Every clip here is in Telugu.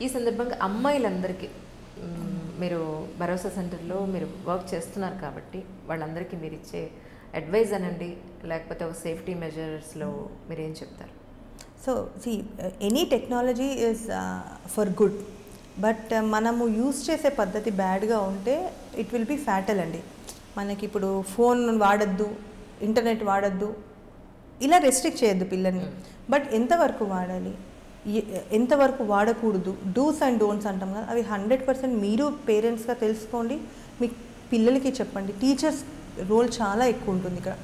ఈ సందర్భంగా అమ్మాయిలందరికీ మీరు భరోసా సెంటర్లో మీరు వర్క్ చేస్తున్నారు కాబట్టి వాళ్ళందరికీ మీరు ఇచ్చే అడ్వైజ్ అనండి, లేకపోతే ఒక సేఫ్టీ మెజర్స్లో మీరు ఏం చెప్తారు? So any technology is for good, but మనము యూజ్ చేసే పద్ధతి బ్యాడ్గా ఉంటే ఇట్ విల్ బి ఫ్యాటల్ అండి. మనకి ఇప్పుడు ఫోన్ వాడద్దు, ఇంటర్నెట్ వాడద్దు, ఇలా రెస్ట్రిక్ట్ చేయొద్దు పిల్లల్ని. బట్ ఎంతవరకు వాడాలి, ఎంతవరకు వాడకూడదు, డూస్ అండ్ డోంట్స్ అంటాం కదా, అవి 100% మీరు పేరెంట్స్గా తెలుసుకోండి, మీ పిల్లలకి చెప్పండి. టీచర్స్ రోల్ చాలా ఎక్కువ ఉంటుంది ఇక్కడ.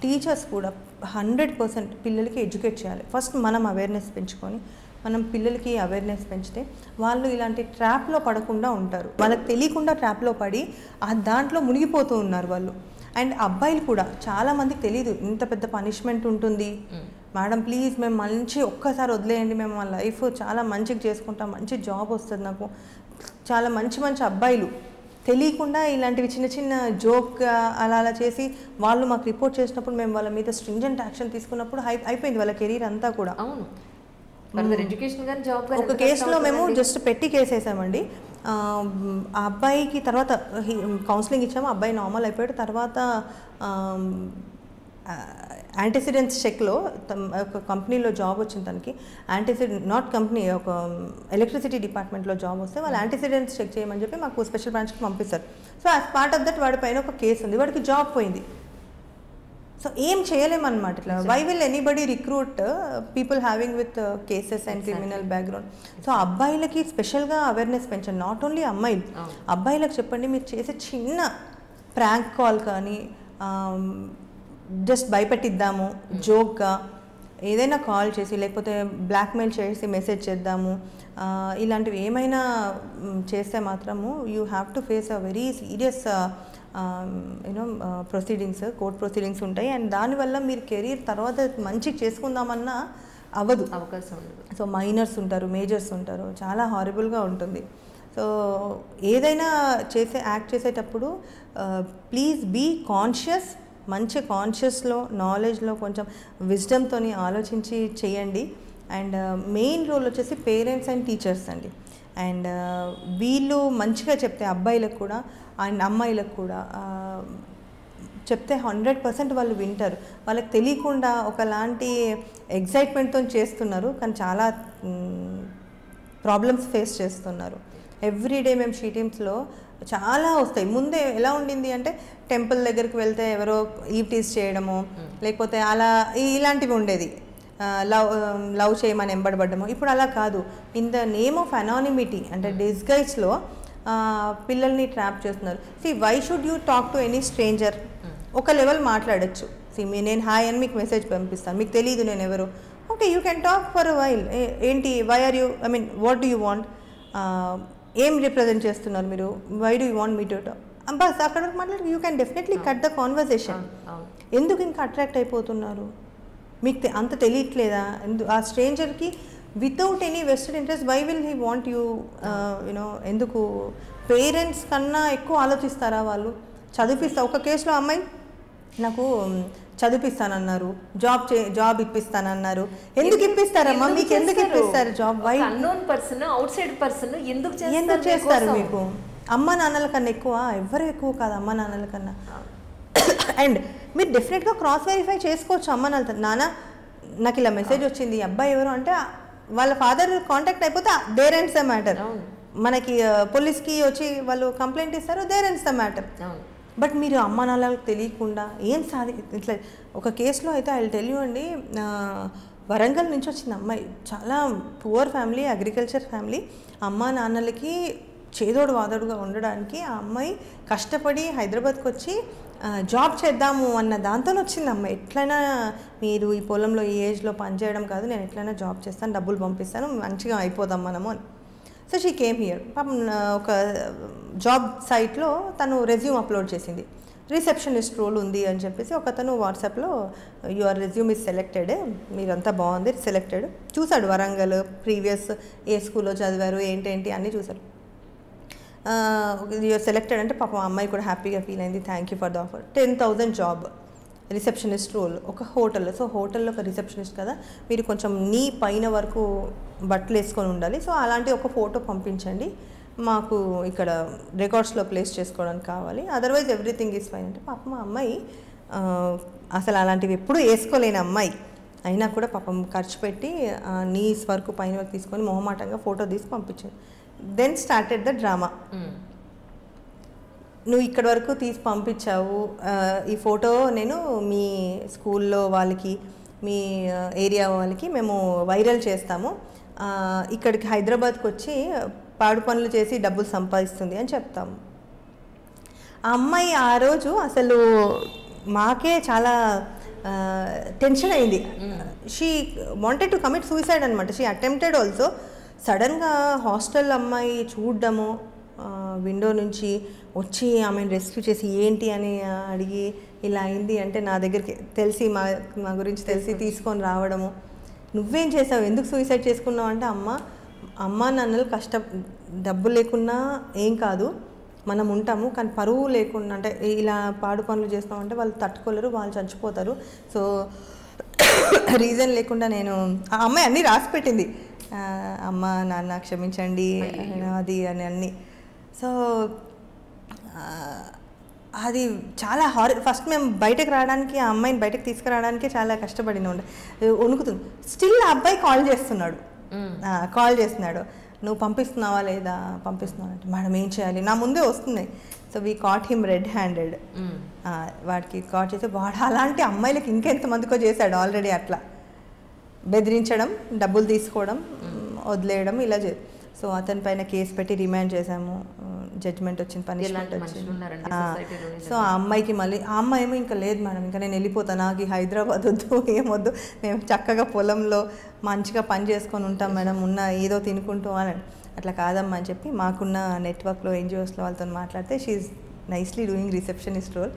టీచర్స్ కూడా 100% పిల్లలకి ఎడ్యుకేట్ చేయాలి. ఫస్ట్ మనం అవేర్నెస్ పెంచుకొని, మనం పిల్లలకి అవేర్నెస్ పెంచితే వాళ్ళు ఇలాంటి ట్రాప్లో పడకుండా ఉంటారు. వాళ్ళకి తెలియకుండా ట్రాప్లో పడి దాంట్లో మునిగిపోతూ ఉన్నారు వాళ్ళు. అండ్ అబ్బాయిలు కూడా చాలామందికి తెలియదు ఇంత పెద్ద పనిష్మెంట్ ఉంటుంది, మేడం ప్లీజ్ మేము మంచి ఒక్కసారి వదిలేయండి, మేము మా లైఫ్ చాలా మంచిగా చేసుకుంటాం, మంచి జాబ్ వస్తుంది నాకు. చాలా మంచి మంచి అబ్బాయిలు తెలియకుండా ఇలాంటివి చిన్న చిన్న జోక్ అలా చేసి వాళ్ళు మాకు రిపోర్ట్ చేసినప్పుడు మేము వాళ్ళ మీద స్ట్రింజెంట్ యాక్షన్ తీసుకున్నప్పుడు అయిపోయింది వాళ్ళ కెరీర్ అంతా కూడా. అవును, ఎడ్యుకేషన్ కానీ జాబ్. ఒక కేసులో మేము జస్ట్ పెట్టి కేసు వేసామండి. ఆ అబ్బాయికి తర్వాత కౌన్సిలింగ్ ఇచ్చాము, అబ్బాయి నార్మల్ అయిపోయాడు. తర్వాత యాంటీసిడెంట్స్ చెక్లో ఒక కంపెనీలో జాబ్ వచ్చింది తనకి. నాట్ కంపెనీ, ఒక ఎలక్ట్రిసిటీ డిపార్ట్మెంట్లో జాబ్ వస్తే వాళ్ళు యాంటీసిడెంట్స్ చెక్ చేయమని చెప్పి మాకు స్పెషల్ బ్రాంచ్కి పంపిస్తారు. So as part of that వాడి పైన ఒక కేసు ఉంది, వాడికి జాబ్ పోయింది. సో ఏం చేయలేమన్నమాట. ఇట్లా why will anybody recruit people having with cases and criminal background. So అబ్బాయిలకి స్పెషల్గా అవేర్నెస్ పెంచండి, నాట్ ఓన్లీ అమ్మాయిలు. అబ్బాయిలకు చెప్పండి, మీరు చేసే చిన్న ప్రాంక్ కాల్ కానీ, జస్ట్ భయపెట్టిద్దాము జోక్గా ఏదైనా కాల్ చేసి, లేకపోతే బ్లాక్మెయిల్ చేసి మెసేజ్ చేద్దాము, ఇలాంటివి ఏమైనా చేస్తే మాత్రము you have to face a very serious proceedings, court proceedings ఉంటాయి. అండ్ దానివల్ల మీరు కెరీర్ తర్వాత మంచిగా చేసుకుందామన్నా అవ్వదు, అవకాశం ఉండదు. సో మైనర్స్ ఉంటారు, మేజర్స్ ఉంటారు, చాలా హారబుల్గా ఉంటుంది. సో ఏదైనా యాక్ట్ చేసేటప్పుడు ప్లీజ్ బీ కాన్షియస్, మంచి కాన్షియస్లో, నాలెడ్జ్లో, కొంచెం విజ్డమ్తో ఆలోచించి చేయండి. అండ్ మెయిన్ రోల్ వచ్చేసి పేరెంట్స్ అండ్ టీచర్స్ అండి. అండ్ వీళ్ళు మంచిగా చెప్తే అబ్బాయిలకు కూడా అండ్ అమ్మాయిలకు కూడా చెప్తే 100% వాళ్ళు వింటారు. వాళ్ళకి తెలియకుండా ఒకలాంటి ఎగ్జైట్మెంట్తో చేస్తున్నారు, కానీ చాలా ప్రాబ్లమ్స్ ఫేస్ చేస్తున్నారు. ఎవ్రీడే మేము షీ టీమ్స్లో చాలా వస్తాయి. ముందే ఎలా ఉండింది అంటే టెంపుల్ దగ్గరికి వెళ్తే ఎవరో ఈవ్ చేయడము, లేకపోతే అలా ఇలాంటివి ఉండేది, లవ్ చేయమని ఎంబడబడ్డము. ఇప్పుడు అలా కాదు, in the name of anonymity అంటే డిస్గైజ్లో పిల్లల్ని ట్రాప్ చేస్తున్నారు. Why should you talk to any stranger? ఒక లెవెల్ మాట్లాడచ్చు. నేను హాయ్ అని మీకు మెసేజ్ పంపిస్తాను, మీకు తెలియదు నేను ఎవరు, okay you can talk for a while. ఏంటి, why are you, I mean what do you want, ఏం రిప్రజెంట్ చేస్తున్నారు మీరు, why do you want me to talk, బస్ అక్కడ మాట్లాడి you can definitely cut the conversation. ఎందుకు ఇంకా అట్రాక్ట్ అయిపోతున్నారు? మీకు అంత తెలియట్లేదా? ఆ స్ట్రేంజర్కి without any vested interest why will he want you you know? ఎందుకు? పేరెంట్స్ కన్నా ఎక్కువ ఆలోచిస్తారా వాళ్ళు? ఒక కేసులో అమ్మాయి నాకు చదివిస్తానన్నారు, జాబ్ ఇప్పిస్తానన్నారు. ఎందుకు ఇప్పిస్తారమ్మా? మీకు ఎందుకు ఇప్పిస్తారు job? Why? Unknown person, outside person ఎందుకు చేస్తారు? మీకు అమ్మ నాన్నల కన్నా ఎక్కువ ఎవరు ఎక్కువ కాదు అమ్మ నాన్నల కన్నా. అండ్ మీరు డెఫినెట్గా క్రాస్ వెరిఫై చేసుకోవచ్చు. అమ్మ నాన్న నాకు ఇలా మెసేజ్ వచ్చింది, అబ్బాయి ఎవరు అంటే వాళ్ళ ఫాదర్ కాంటాక్ట్ అయిపోతే దేర్ ఎండ్స్ ద మ్యాటర్. మనకి పోలీస్కి వచ్చి వాళ్ళు కంప్లైంట్ ఇస్తారు, there ends the matter. But మీరు అమ్మ నాన్నలకు తెలియకుండా ఏం ఇట్లా ఒక కేసులో అయితే ఐ విల్ టెల్ యూ అండి, వరంగల్ నుంచి వచ్చింది అమ్మాయి, చాలా పువర్ ఫ్యామిలీ, అగ్రికల్చర్ ఫ్యామిలీ. అమ్మ నాన్నలకి చేదోడు వాదోడుగా ఉండడానికి ఆ అమ్మాయి కష్టపడి హైదరాబాద్కి వచ్చి జాబ్ చేద్దాము అన్న దాంతో వచ్చింది అమ్మాయి. ఎట్లయినా మీరు ఈ పొలంలో ఈ ఏజ్లో పనిచేయడం కాదు, నేను ఎట్లయినా జాబ్ చేస్తాను, డబ్బులు పంపిస్తాను, మంచిగా అయిపోదాం మనము అని. So she came here. పాపం ఒక జాబ్ సైట్లో తను రెజ్యూమ్ అప్లోడ్ చేసింది. రిసెప్షనిస్ట్ రోల్ ఉంది అని చెప్పేసి ఒకతను వాట్సాప్లో యువర్ రెజ్యూమ్ ఇస్ సెలెక్టెడ్, మీరంతా బాగుంది, సెలెక్టెడ్. చూశాడు వరంగల్, ప్రీవియస్ ఏ స్కూల్లో చదివారు, ఏంటేంటి అన్నీ చూశారు. యువర్ సెలెక్టెడ్ అంటే పాపం అమ్మాయి కూడా హ్యాపీగా ఫీల్ అయింది, thank you for the offer. 10,000 job. Receptionist role ఒక హోటల్లో. సో హోటల్లో ఒక రిసెప్షనిస్ట్ కదా, మీరు కొంచెం నీ పైన వరకు బట్టలు వేసుకొని ఉండాలి. సో అలాంటి ఒక ఫోటో పంపించండి, మాకు ఇక్కడ రికార్డ్స్లో ప్లేస్ చేసుకోవడానికి కావాలి, అదర్వైజ్ ఎవ్రీథింగ్ ఈజ్ ఫైన్ అంటే పాపం మా అమ్మాయి అసలు అలాంటివి ఎప్పుడూ వేసుకోలేని అమ్మాయి అయినా కూడా పాపం ఖర్చు పెట్టి నీస్ వరకు పైన వరకు తీసుకొని మొహమాటంగా ఫోటో తీసి పంపించాడు. Then started the drama. నువ్వు ఇక్కడి వరకు తీసి పంపించావు, ఈ ఫోటో నేను మీ స్కూల్లో వాళ్ళకి మీ ఏరియా వాళ్ళకి మేము వైరల్ చేస్తాము, ఇక్కడికి హైదరాబాద్కి వచ్చి పాడు పనులు చేసి డబ్బులు సంపాదిస్తుంది అని చెప్తాము. ఆ అమ్మాయి ఆ రోజు అసలు మాకే చాలా టెన్షన్ అయింది. She wanted to commit suicide అనమాట. She attempted also. సడన్గా హాస్టల్ అమ్మాయి చూడ్డము, విండో నుంచి వచ్చి ఆమెను రెస్క్యూ చేసి ఏంటి అని అడిగి ఇలా అయింది అంటే నా దగ్గరికి తెలిసి మా గురించి తెలిసి తీసుకొని రావడము. నువ్వేం చేసావు, ఎందుకు సూసైడ్ చేసుకున్నావు అంటే అమ్మ నాన్నలు డబ్బు లేకున్నా ఏం కాదు, మనం ఉంటాము, కానీ పరువు లేకుండా అంటే ఇలా పాడు పనులు చేస్తామంటే వాళ్ళు తట్టుకోలేరు, వాళ్ళు చచ్చిపోతారు. సో రీజన్ లేకుండా నేను ఆ అమ్మాయి అన్నీ రాసి పెట్టింది, అమ్మ నాన్న క్షమించండి అది అని అన్నీ. సో అది చాలా ఫస్ట్ మేము బయటకు రావడానికి, ఆ అమ్మాయిని బయటకు తీసుకురావడానికి చాలా కష్టపడిన ఉండే, వణుకుతుంది. స్టిల్ ఆ అబ్బాయి కాల్ చేస్తున్నాడు, నువ్వు పంపిస్తున్నావా లేదా, పంపిస్తున్నావు అంటే మేడం ఏం చేయాలి, నా ముందే వస్తున్నాయి. So we caught him red handed. వాడికి కాట్ చేస్తే వాడు అలాంటి అమ్మాయిలకి ఇంకెంతమందికో చేశాడు ఆల్రెడీ. అట్లా బెదిరించడం, డబ్బులు తీసుకోవడం, వదిలేయడం ఇలా సో అతని పైన కేసు పెట్టి రిమాండ్ చేశాము. జడ్జ్మెంట్ వచ్చింది, పనిష్మెంట్ వచ్చింది. సో ఆ అమ్మాయికి మళ్ళీ ఆ అమ్మాయి ఏమో ఇంకా లేదు మేడం, ఇంకా నేను వెళ్ళిపోతాను, నాకు హైదరాబాద్ వద్దు ఏమొద్దు, మేము చక్కగా పొలంలో మంచిగా పని చేసుకొని ఉంటాం మేడం, ఉన్న ఏదో తినుకుంటూ అని. అట్లా కాదమ్మా అని చెప్పి మాకున్న నెట్వర్క్లో ఎన్జిఓస్లో వాళ్ళతో మాట్లాడితే she nicely doing receptionist role,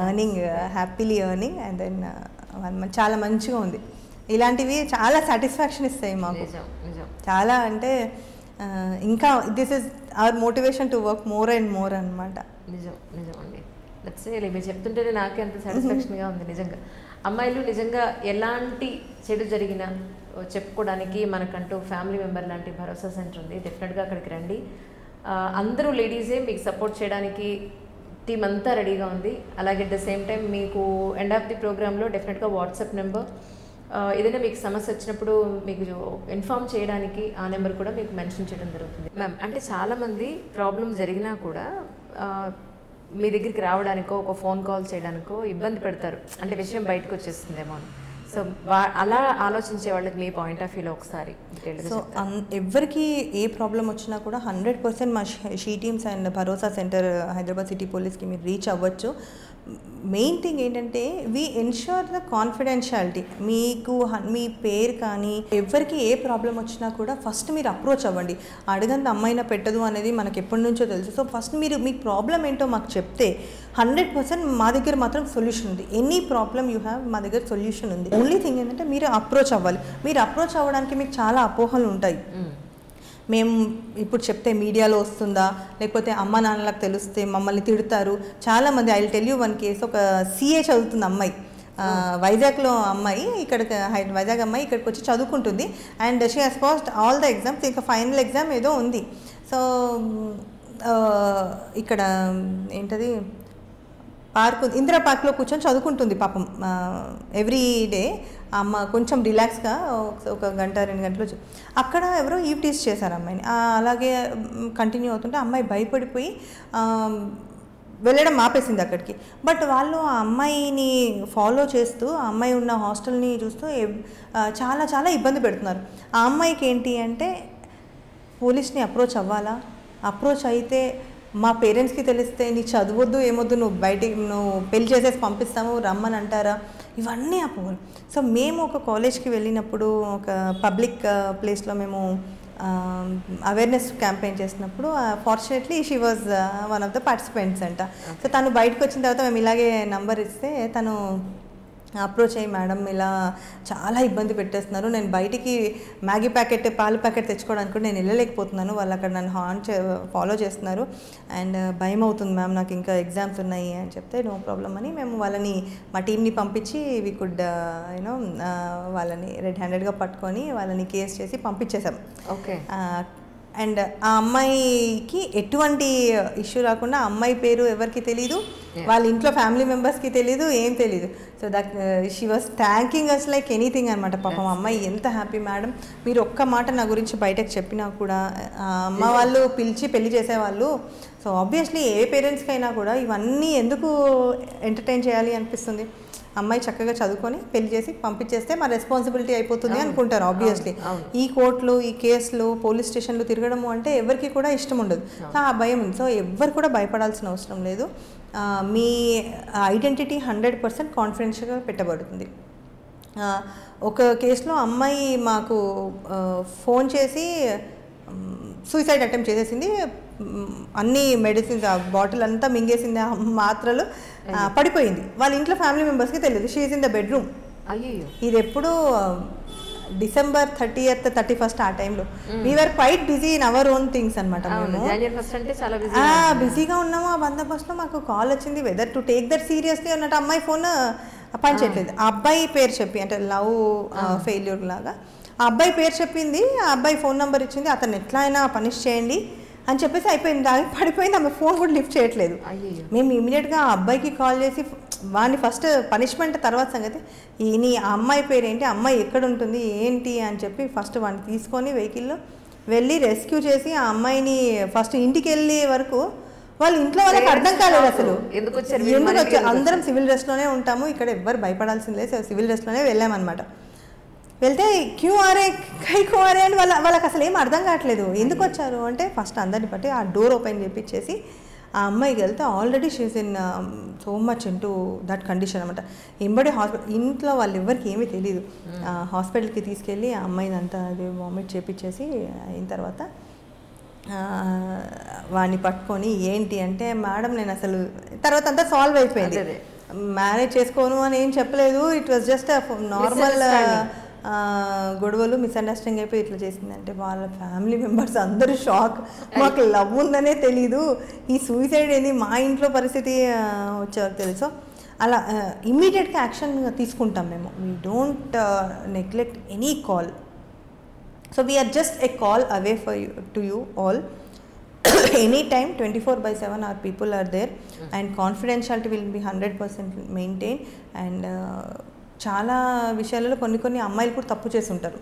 earning happily earning. And then చాలా మంచిగా ఉంది. ఇలాంటివి చాలా సాటిస్ఫాక్షన్ ఇస్తాయి మాకు చాలా. అంటే ఇంకా this is our motivation to work more and more అనమాట. నిజం అండి. మీరు చెప్తుంటేనే నాకే అంత సాటిస్ఫాక్షన్గా ఉంది నిజంగా. అమ్మాయిలు నిజంగా ఎలాంటి చెడు జరిగినా చెప్పుకోవడానికి మనకంటూ ఫ్యామిలీ మెంబర్ లాంటి భరోసా సెంటర్ ఉంది. డెఫినెట్గా అక్కడికి రండి. అందరూ లేడీసే మీకు సపోర్ట్ చేయడానికి టీం అంతా రెడీగా ఉంది. అలాగే అట్ ద సేమ్ టైం మీకు ఎండ్ ఆఫ్ ది ప్రోగ్రాంలో డెఫినెట్గా వాట్సాప్ నెంబర్, ఏదైనా మీకు సమస్య వచ్చినప్పుడు మీకు ఇన్ఫామ్ చేయడానికి ఆ నెంబర్ కూడా మీకు మెన్షన్ చేయడం జరుగుతుంది. మ్యామ్, అంటే చాలామంది ప్రాబ్లం జరిగినా కూడా మీ దగ్గరికి రావడానికో ఒక ఫోన్ కాల్ చేయడానికో ఇబ్బంది పెడతారు, అంటే విషయం బయటకు వచ్చేస్తుందేమో అని. సో అలా ఆలోచించే వాళ్ళకి మీ పాయింట్ ఆఫ్ వ్యూలో ఒకసారి. సో ఎవరికి ఏ ప్రాబ్లం వచ్చినా కూడా 100% మా she teams and Bharosa centre Hyderabad city పోలీస్కి మీరు రీచ్ అవ్వచ్చు. మెయిన్ థింగ్ ఏంటంటే వీ ఎన్ష్యూర్ ద కాన్ఫిడెన్షియాలిటీ. మీకు మీ పేరు కానీ ఎవరికి ఏ ప్రాబ్లం వచ్చినా కూడా ఫస్ట్ మీరు అప్రోచ్ అవ్వండి. అడగంది అమ్మాయినా పెట్టదు అనేది మనకి ఎప్పటి నుంచో తెలుసు. సో ఫస్ట్ మీరు మీ ప్రాబ్లం ఏంటో మాకు చెప్తే 100% మా దగ్గర మాత్రం సొల్యూషన్ ఉంది. ఎనీ ప్రాబ్లం యూ హ్యావ్, మా దగ్గర సొల్యూషన్ ఉంది. ఓన్లీ థింగ్ ఏంటంటే మీరు అప్రోచ్ అవ్వాలి. మీరు అప్రోచ్ అవ్వడానికి మీకు చాలా అపోహలు ఉంటాయి. మేము ఇప్పుడు చెప్తే మీడియాలో వస్తుందా, లేకపోతే అమ్మ నాన్నలకు తెలిస్తే మమ్మల్ని తిడతారు. చాలామంది I will tell you one case. ఒక సిఏ చదువుతుంది అమ్మాయి, వైజాగ్లో అమ్మాయి, వైజాగ్ అమ్మాయి ఇక్కడికి వచ్చి చదువుకుంటుంది. And she has passed all the exams. ఇంకా ఫైనల్ ఎగ్జామ్ ఏదో ఉంది. సో ఇక్కడ ఏంటది ఇందిరా పార్క్లో కూర్చొని చదువుకుంటుంది పాపం ఎవ్రీ డే. అమ్మ కొంచెం రిలాక్స్గా ఒక గంట 2 గంటలు అక్కడ ఎవరో ఈవ్టీజ్ చేశారు అమ్మాయిని. అలాగే కంటిన్యూ అవుతుంటే అమ్మాయి భయపడిపోయి వెళ్ళడం ఆపేసింది అక్కడికి. బట్ వాళ్ళు ఆ అమ్మాయిని ఫాలో చేస్తూ ఆ అమ్మాయి ఉన్న హాస్టల్ని చూస్తూ చాలా చాలా ఇబ్బంది పెడుతున్నారు. ఆ అమ్మాయికి ఏంటి అంటే పోలీస్ని అప్రోచ్ అవ్వాలా, అప్రోచ్ అయితే మా పేరెంట్స్కి తెలిస్తే నీ చదవద్దు ఏమొద్దు, నువ్వు పెళ్లి చేసేసి పంపిస్తాము రమ్మని అంటారా, ఇవన్నీ అపోహలు. సో మేము ఒక కాలేజ్కి వెళ్ళినప్పుడు ఒక పబ్లిక్ ప్లేస్లో మేము అవేర్నెస్ క్యాంపెయిన్ చేసినప్పుడు fortunately she was one of the participants అంట. సో తను బయటకు వచ్చిన తర్వాత మేము ఇలాగే నంబర్ ఇస్తే తను అప్రోచ్ అయ్యి మేడం ఇలా చాలా ఇబ్బంది పెట్టేస్తున్నారు, నేను బయటికి మ్యాగీ ప్యాకెట్ పాల ప్యాకెట్ తెచ్చుకోవడానికి కూడా నేను వెళ్ళలేకపోతున్నాను, వాళ్ళు అక్కడ నన్ను ఫాలో చేస్తున్నారు అండ్ భయం అవుతుంది మ్యామ్, నాకు ఇంకా ఎగ్జామ్స్ ఉన్నాయి అని చెప్తే నో ప్రాబ్లం అని మేము వాళ్ళని మా టీంని పంపించి వీ కుడ్ యూనో వాళ్ళని రెడ్ హ్యాండెడ్గా పట్టుకొని వాళ్ళని కేసు చేసి పంపించేసాం. ఓకే. అండ్ ఆ అమ్మాయికి ఎటువంటి ఇష్యూ రాకుండా, అమ్మాయి పేరు ఎవరికి తెలీదు, వాళ్ళ ఇంట్లో ఫ్యామిలీ మెంబర్స్కి తెలీదు, ఏం తెలీదు. So that she was thanking us like anything అనమాట. పాపం అమ్మాయి ఎంత హ్యాపీ మేడం, మీరు ఒక్క మాట నా గురించి బయటకు చెప్పినా కూడా అమ్మ వాళ్ళు పిలిచి పెళ్లి చేసేవాళ్ళు. సో ఆబ్వియస్లీ ఏ పేరెంట్స్కైనా కూడా ఇవన్నీ ఎందుకు ఎంటర్టైన్ చేయాలి అనిపిస్తుంది. అమ్మాయి చక్కగా చదువుకొని పెళ్లి చేసి పంపించేస్తే మా రెస్పాన్సిబిలిటీ అయిపోతుంది అనుకుంటారు ఆబ్వియస్లీ. ఈ కోర్టులు, ఈ కేసులు, పోలీస్ స్టేషన్లు తిరగడము అంటే ఎవరికి కూడా ఇష్టం ఉండదు. ఆ భయం ఉంది. సో ఎవ్వరు కూడా భయపడాల్సిన అవసరం లేదు. మీ ఐడెంటిటీ 100% కాన్ఫిడెన్షియల్గా పెట్టబడుతుంది. ఒక కేసులో అమ్మాయి మాకు ఫోన్ చేసి సూసైడ్ అటెంప్ట్ చేసేసింది, అన్ని మెడిసిన్స్ ఆ బాటిల్ అంతా మింగేసింది, ఆ మాత్రలు పడిపోయింది. వాళ్ళ ఇంట్లో ఫ్యామిలీ మెంబర్స్కి తెలియదు. She is in the bedroom. ఇది ఎప్పుడు December 30th, 31st ఆ టైంలో we're quite busy in our own things అనమాట. బిజీగా ఉన్నాము. ఆ బందోబస్తులో మాకు కాల్ వచ్చింది, whether to take that seriously అన్నట్టు. అమ్మాయి ఫోన్ పనిచేయట్లేదు. ఆ అబ్బాయి పేరు చెప్పి, అంటే లవ్ ఫెయిల్యూర్ లాగా ఆ అబ్బాయి పేరు చెప్పింది, ఆ అబ్బాయి ఫోన్ నెంబర్ ఇచ్చింది, అతను ఎట్లా అయినా పనిష్ చేయండి అని చెప్పేసి అయిపోయింది. అది పడిపోయింది. ఆమె ఫోన్ కూడా లిఫ్ట్ చేయట్లేదు. మేము ఇమీడియట్గా ఆ అబ్బాయికి కాల్ చేసి వాడిని ఫస్ట్ పనిష్మెంట్ తర్వాత సంగతి, నీ ఆ అమ్మాయి పేరేంటి, అమ్మాయి ఎక్కడ ఉంటుంది ఏంటి అని చెప్పి ఫస్ట్ వాడిని తీసుకొని వెహికల్లో వెళ్ళి రెస్క్యూ చేసి ఆ అమ్మాయిని ఫస్ట్ ఇంటికి వెళ్ళే వరకు వాళ్ళ ఇంట్లో వాళ్ళకి అర్థం కాలేదు అసలు ఎందుకు వచ్చారు. అందరం సివిల్ డ్రెస్లోనే ఉంటాము, ఇక్కడ ఎవ్వరు భయపడాల్సింది లేదు. సివిల్ డ్రెస్లోనే వెళ్ళామన్నమాట. వెళ్తే క్యూఆర్ఏ కైకోఆర్ఏ అని వాళ్ళకి అసలు ఏం అర్థం కావట్లేదు. ఎందుకు వచ్చారు అంటే ఫస్ట్ అందరిని బట్టి ఆ డోర్ ఓపెన్ చేయించేసి ఆ అమ్మాయికి వెళ్తే already she's in so much into that condition అనమాట. ఎంబడి హాస్పిటల్, ఇంట్లో వాళ్ళు ఎవరికి ఏమీ తెలియదు. హాస్పిటల్కి తీసుకెళ్ళి ఆ అమ్మాయిని అంతా అది వామిట్ చేపించేసి అయిన తర్వాత వాడిని పట్టుకొని ఏంటి అంటే మేడం నేను అసలు తర్వాత అంతా సాల్వ్ అయిపోయింది, మ్యారేజ్ చేసుకోను అని ఏం చెప్పలేదు, ఇట్ వాజ్ జస్ట్ నార్మల్ గొడవలు, మిస్అండర్స్టాండింగ్ అయిపోయి ఇట్లా చేసిందంటే వాళ్ళ ఫ్యామిలీ మెంబర్స్ అందరూ షాక్. మాకు లవ్ ఉందనే తెలీదు, ఈ సూసైడ్ ఏంది, మా ఇంట్లో పరిస్థితి వచ్చేవారు తెలుసు. అలా ఇమ్మీడియట్గా యాక్షన్ తీసుకుంటాం మేము. We don't neglect any call. So we're just a call away for you to you all. Any time 24/7 our people are there and confidentiality will be 100% maintained. And చాలా విషయాలలో కొన్ని అమ్మాయిలు కూడా తప్పు చేస్తుంటారు,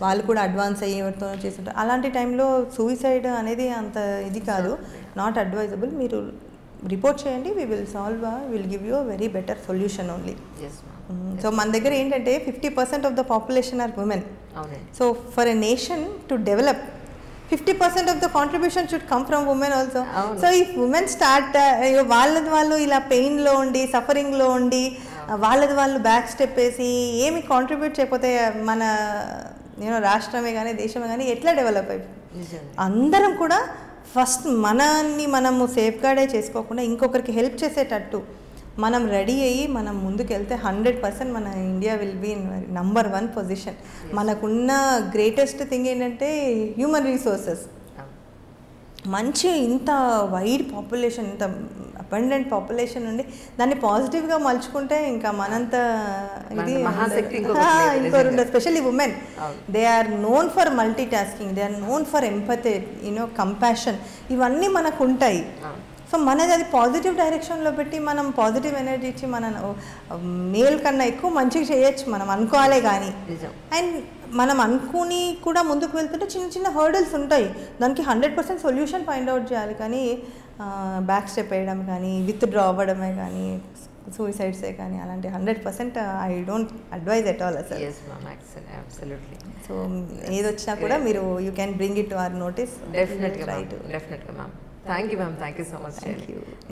వాళ్ళు కూడా అడ్వాన్స్ అయ్యి ఎవరితో చేస్తుంటారు. అలాంటి టైంలో సూసైడ్ అనేది అంత ఇది కాదు, నాట్ అడ్వైజబుల్. మీరు రిపోర్ట్ చేయండి, we will solve, will give you very better solution only. So మన దగ్గర ఏంటంటే 50% of the population are women. So for a nation to develop 50% of the contribution should come from women also. So if women start వాళ్ళది వాళ్ళు ఇలా పెయిన్లో ఉండి సఫరింగ్లో ఉండి వాళ్ళది వాళ్ళు బ్యాక్ స్టెప్ వేసి ఏమి కాంట్రిబ్యూట్ చేయకపోతే మన రాష్ట్రమే కానీ దేశమే కానీ ఎట్లా డెవలప్ అయిపోయింది. అందరం కూడా ఫస్ట్ మనము సేఫ్ గార్డే చేసుకోకుండా ఇంకొకరికి హెల్ప్ చేసేటట్టు మనం రెడీ అయ్యి మనం ముందుకు వెళ్తే 100% మన India will be in number 1 position. మనకున్న గ్రేటెస్ట్ థింగ్ ఏంటంటే హ్యూమన్ రిసోర్సెస్. మంచి ఇంత వైడ్ పాపులేషన్, ఇంత అబండెంట్ పాపులేషన్ ఉండి దాన్ని పాజిటివ్గా మలుచుకుంటే ఇంకా మనంత ఇది ఇంకోరు ఉండదు. Specially women, they are known for multi tasking, they are known for empathy, compassion, ఇవన్నీ మనకు ఉంటాయి. సో మనది అది పాజిటివ్ డైరెక్షన్లో పెట్టి మనం పాజిటివ్ ఎనర్జీ ఇచ్చి మన మేల్ కన్నా ఎక్కువ మంచిగా చేయొచ్చు మనం అనుకోవాలే కానీ. అండ్ మనం అనుకుని కూడా ముందుకు వెళ్తుంటే చిన్న హర్డల్స్ ఉంటాయి, దానికి 100% సొల్యూషన్ ఫైండ్ అవుట్ చేయాలి. కానీ బ్యాక్ స్టెప్ వేయడం కానీ, విత్ డ్రా అవ్వడమే కానీ, సూసైడ్సే కానీ అలాంటి 100% I don't advise at all అసలు. సో ఏది వచ్చినా కూడా మీరు you can bring it to our notice. డెఫినెట్గా ma'am. Thank you, ma'am. Thank you so much. Thank you.